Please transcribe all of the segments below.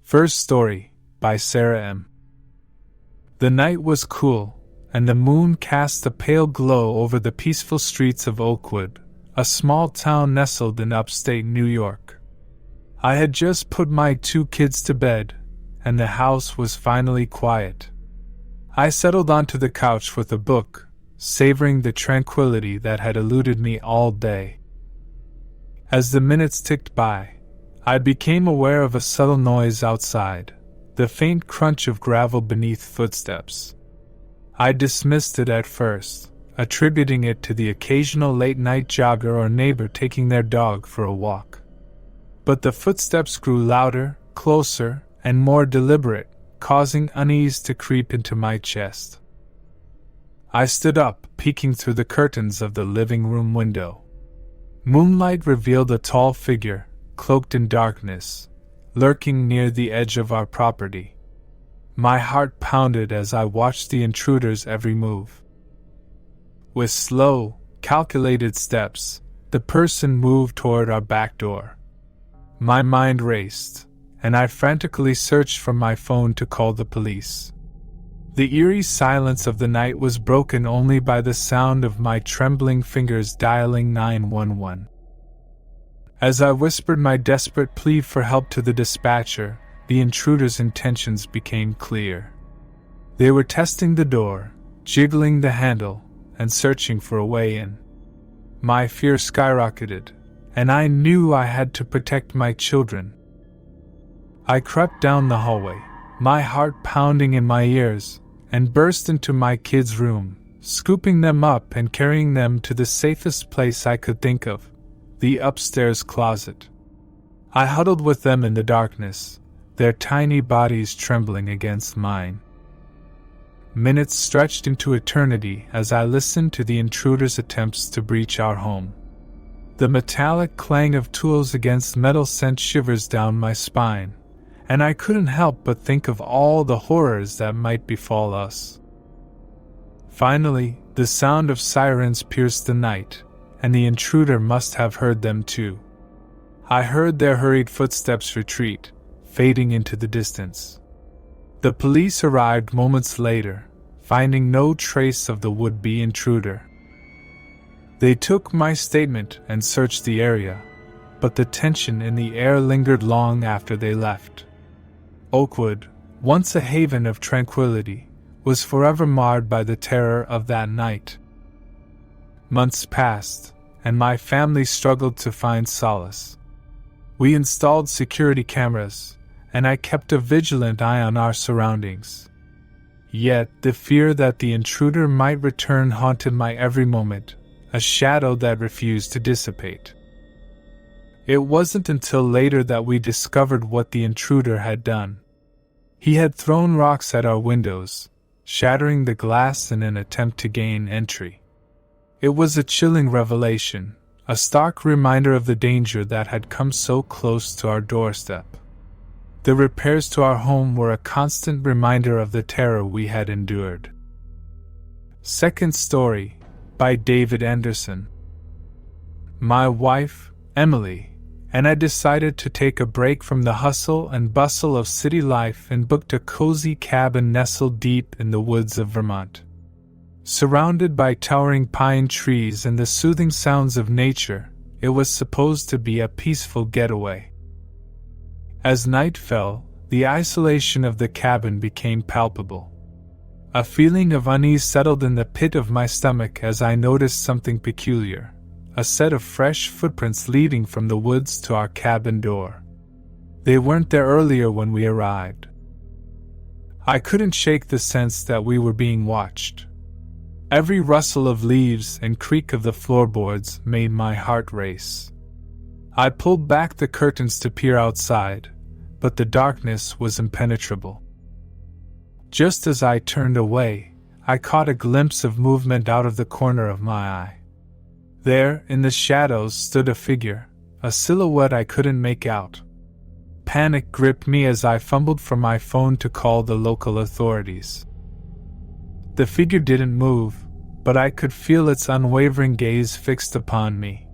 First story, by Sarah M. The night was cool, and the moon cast a pale glow over the peaceful streets of Oakwood, a small town nestled in upstate New York. I had just put my 2 kids to bed, and the house was finally quiet. I settled onto the couch with a book, savoring the tranquility that had eluded me all day. As the minutes ticked by, I became aware of a subtle noise outside, the faint crunch of gravel beneath footsteps. I dismissed it at first, attributing it to the occasional late-night jogger or neighbor taking their dog for a walk. But the footsteps grew louder, closer, and more deliberate, causing unease to creep into my chest. I stood up, peeking through the curtains of the living room window. Moonlight revealed a tall figure, cloaked in darkness, lurking near the edge of our property. My heart pounded as I watched the intruder's every move. With slow, calculated steps, the person moved toward our back door. My mind raced, and I frantically searched for my phone to call the police. The eerie silence of the night was broken only by the sound of my trembling fingers dialing 911. As I whispered my desperate plea for help to the dispatcher, the intruder's intentions became clear. They were testing the door, jiggling the handle, and searching for a way in. My fear skyrocketed, and I knew I had to protect my children. I crept down the hallway, my heart pounding in my ears, and burst into my kids' room, scooping them up and carrying them to the safest place I could think of, the upstairs closet. I huddled with them in the darkness, their tiny bodies trembling against mine. Minutes stretched into eternity as I listened to the intruder's attempts to breach our home. The metallic clang of tools against metal sent shivers down my spine, and I couldn't help but think of all the horrors that might befall us. Finally, the sound of sirens pierced the night, and the intruder must have heard them too. I heard their hurried footsteps retreat, fading into the distance. The police arrived moments later, finding no trace of the would-be intruder. They took my statement and searched the area, but the tension in the air lingered long after they left. Oakwood, once a haven of tranquility, was forever marred by the terror of that night. Months passed, and my family struggled to find solace. We installed security cameras, and I kept a vigilant eye on our surroundings. Yet the fear that the intruder might return haunted my every moment, a shadow that refused to dissipate. It wasn't until later that we discovered what the intruder had done. He had thrown rocks at our windows, shattering the glass in an attempt to gain entry. It was a chilling revelation, a stark reminder of the danger that had come so close to our doorstep. The repairs to our home were a constant reminder of the terror we had endured. Second story, by David Anderson. My wife, Emily, and I decided to take a break from the hustle and bustle of city life and booked a cozy cabin nestled deep in the woods of Vermont. Surrounded by towering pine trees and the soothing sounds of nature, it was supposed to be a peaceful getaway. As night fell, the isolation of the cabin became palpable. A feeling of unease settled in the pit of my stomach as I noticed something peculiar, a set of fresh footprints leading from the woods to our cabin door. They weren't there earlier when we arrived. I couldn't shake the sense that we were being watched. Every rustle of leaves and creak of the floorboards made my heart race. I pulled back the curtains to peer outside, but the darkness was impenetrable. Just as I turned away, I caught a glimpse of movement out of the corner of my eye. There, in the shadows, stood a figure, a silhouette I couldn't make out. Panic gripped me as I fumbled for my phone to call the local authorities. The figure didn't move, but I could feel its unwavering gaze fixed upon me.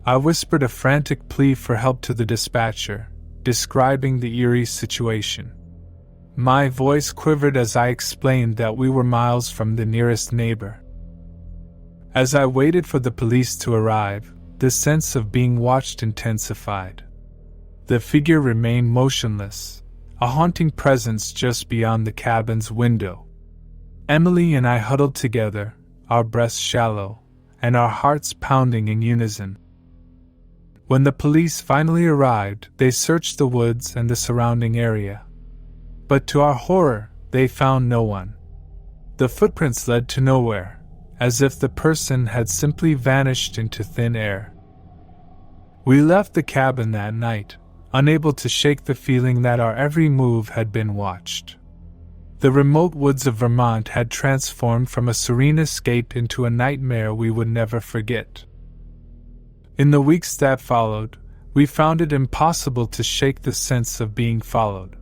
I whispered a frantic plea for help to the dispatcher, describing the eerie situation. My voice quivered as I explained that we were miles from the nearest neighbor. As I waited for the police to arrive, the sense of being watched intensified. The figure remained motionless, a haunting presence just beyond the cabin's window. Emily and I huddled together, our breaths shallow, and our hearts pounding in unison. When the police finally arrived, they searched the woods and the surrounding area. But to our horror, they found no one. The footprints led to nowhere, as if the person had simply vanished into thin air. We left the cabin that night, unable to shake the feeling that our every move had been watched. The remote woods of Vermont had transformed from a serene escape into a nightmare we would never forget. In the weeks that followed, we found it impossible to shake the sense of being followed.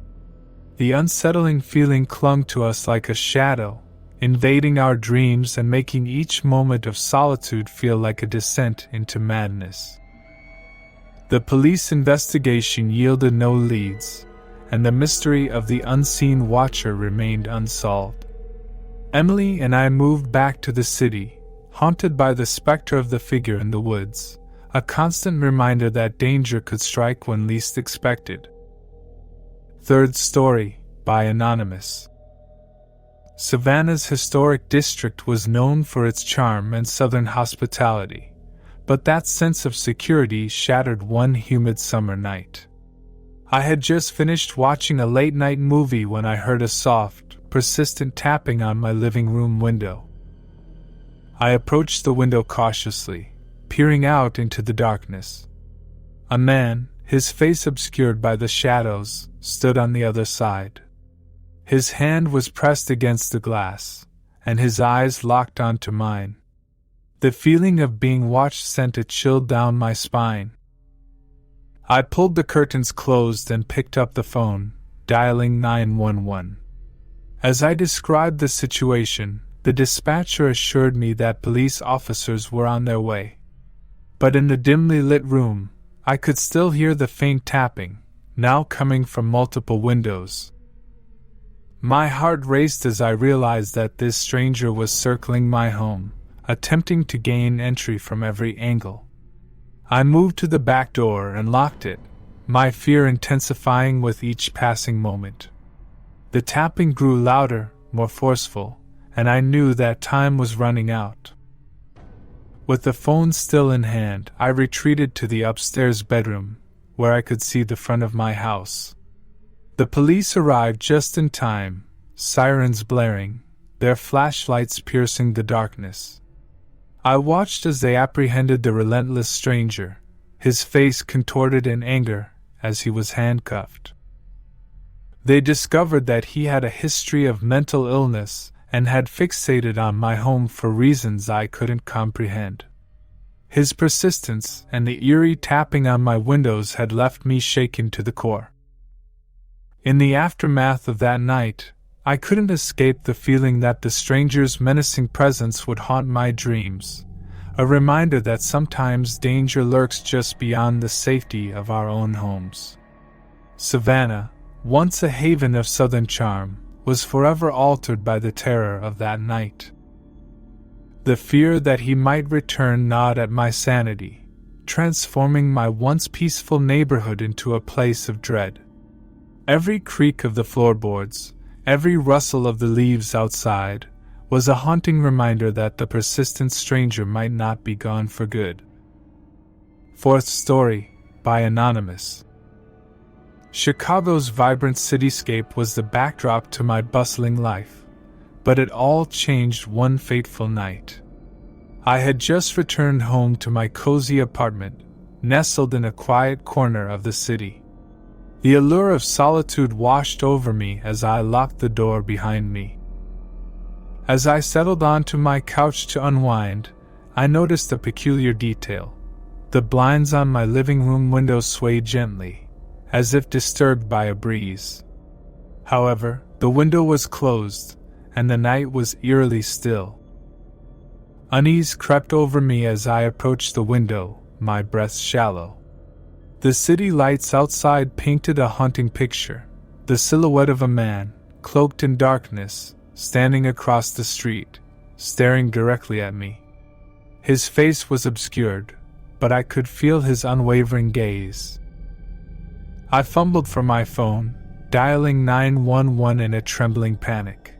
The unsettling feeling clung to us like a shadow, invading our dreams and making each moment of solitude feel like a descent into madness. The police investigation yielded no leads, and the mystery of the unseen watcher remained unsolved. Emily and I moved back to the city, haunted by the specter of the figure in the woods, a constant reminder that danger could strike when least expected. Third story, by Anonymous. Savannah's historic district was known for its charm and southern hospitality, but that sense of security shattered one humid summer night. I had just finished watching a late-night movie when I heard a soft, persistent tapping on my living room window. I approached the window cautiously, peering out into the darkness. A man, his face obscured by the shadows, stood on the other side. His hand was pressed against the glass, and his eyes locked onto mine. The feeling of being watched sent a chill down my spine. I pulled the curtains closed and picked up the phone, dialing 911. As I described the situation, the dispatcher assured me that police officers were on their way. But in the dimly lit room, I could still hear the faint tapping, now coming from multiple windows. My heart raced as I realized that this stranger was circling my home, attempting to gain entry from every angle. I moved to the back door and locked it, my fear intensifying with each passing moment. The tapping grew louder, more forceful, and I knew that time was running out. With the phone still in hand, I retreated to the upstairs bedroom, where I could see the front of my house. The police arrived just in time, sirens blaring, their flashlights piercing the darkness. I watched as they apprehended the relentless stranger, his face contorted in anger as he was handcuffed. They discovered that he had a history of mental illness and had fixated on my home for reasons I couldn't comprehend. His persistence and the eerie tapping on my windows had left me shaken to the core. In the aftermath of that night, I couldn't escape the feeling that the stranger's menacing presence would haunt my dreams, a reminder that sometimes danger lurks just beyond the safety of our own homes. Savannah, once a haven of southern charm, was forever altered by the terror of that night. The fear that he might return gnawed at my sanity, transforming my once peaceful neighborhood into a place of dread. Every creak of the floorboards, every rustle of the leaves outside, was a haunting reminder that the persistent stranger might not be gone for good. Fourth story, by Anonymous. Chicago's vibrant cityscape was the backdrop to my bustling life, but it all changed one fateful night. I had just returned home to my cozy apartment, nestled in a quiet corner of the city. The allure of solitude washed over me as I locked the door behind me. As I settled onto my couch to unwind, I noticed a peculiar detail. The blinds on my living room window swayed gently, as if disturbed by a breeze. However, the window was closed, and the night was eerily still. Unease crept over me as I approached the window, my breath shallow. The city lights outside painted a haunting picture, the silhouette of a man, cloaked in darkness, standing across the street, staring directly at me. His face was obscured, but I could feel his unwavering gaze. I fumbled for my phone, dialing 911 in a trembling panic.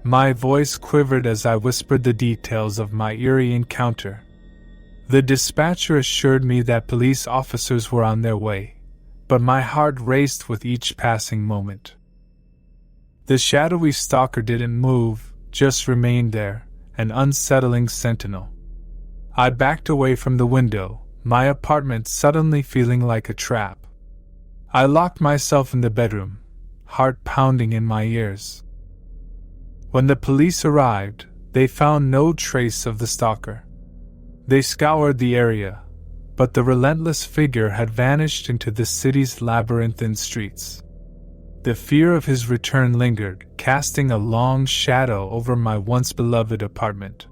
My voice quivered as I whispered the details of my eerie encounter. The dispatcher assured me that police officers were on their way, but my heart raced with each passing moment. The shadowy stalker didn't move, just remained there, an unsettling sentinel. I backed away from the window, my apartment suddenly feeling like a trap. I locked myself in the bedroom, heart pounding in my ears. When the police arrived, they found no trace of the stalker. They scoured the area, but the relentless figure had vanished into the city's labyrinthine streets. The fear of his return lingered, casting a long shadow over my once beloved apartment.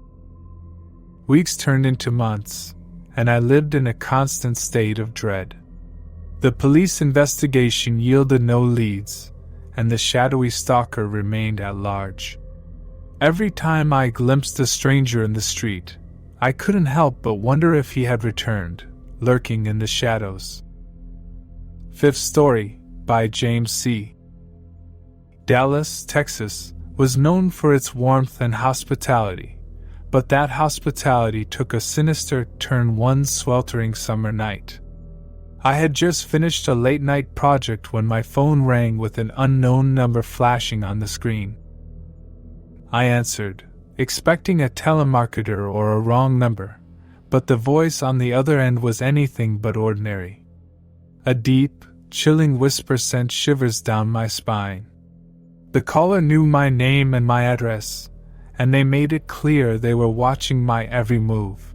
Weeks turned into months, and I lived in a constant state of dread. The police investigation yielded no leads, and the shadowy stalker remained at large. Every time I glimpsed a stranger in the street, I couldn't help but wonder if he had returned, lurking in the shadows. Fifth Story, by James C. Dallas, Texas, was known for its warmth and hospitality, but that hospitality took a sinister turn one sweltering summer night. I had just finished a late-night project when my phone rang with an unknown number flashing on the screen. I answered, expecting a telemarketer or a wrong number, but the voice on the other end was anything but ordinary. A deep, chilling whisper sent shivers down my spine. The caller knew my name and my address, and they made it clear they were watching my every move.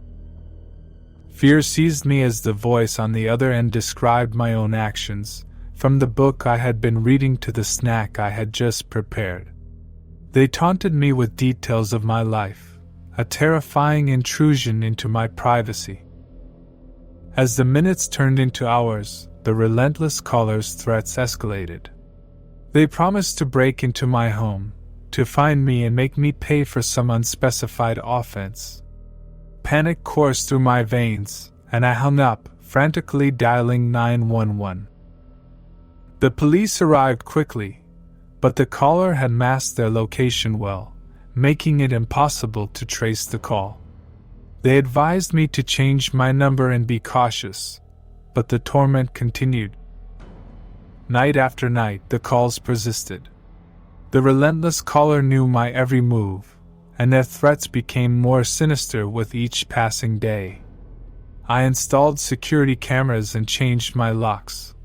Fear seized me as the voice on the other end described my own actions, from the book I had been reading to the snack I had just prepared. They taunted me with details of my life, a terrifying intrusion into my privacy. As the minutes turned into hours, the relentless caller's threats escalated. They promised to break into my home, to find me and make me pay for some unspecified offense. Panic coursed through my veins, and I hung up, frantically dialing 911. The police arrived quickly, but the caller had masked their location well, making it impossible to trace the call. They advised me to change my number and be cautious, but the torment continued. Night after night, the calls persisted. The relentless caller knew my every move, and their threats became more sinister with each passing day. I installed security cameras and changed my locks,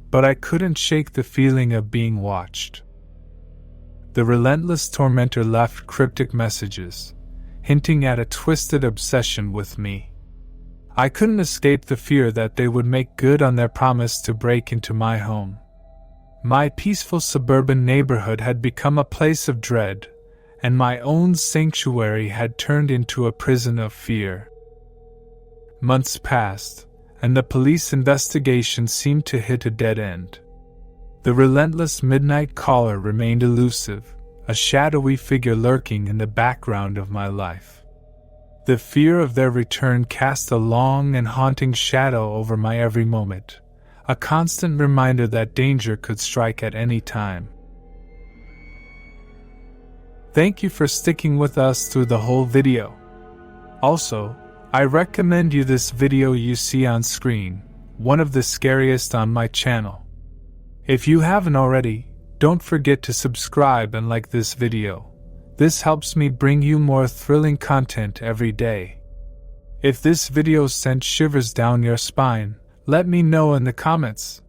but I couldn't shake the feeling of being watched. The relentless tormentor left cryptic messages, hinting at a twisted obsession with me. I couldn't escape the fear that they would make good on their promise to break into my home. My peaceful suburban neighborhood had become a place of dread, and my own sanctuary had turned into a prison of fear. Months passed, and the police investigation seemed to hit a dead end. The relentless midnight caller remained elusive, a shadowy figure lurking in the background of my life. The fear of their return cast a long and haunting shadow over my every moment, a constant reminder that danger could strike at any time. Thank you for sticking with us through the whole video. Also, I recommend you this video you see on screen, one of the scariest on my channel. If you haven't already, don't forget to subscribe and like this video. This helps me bring you more thrilling content every day. If this video sent shivers down your spine, let me know in the comments.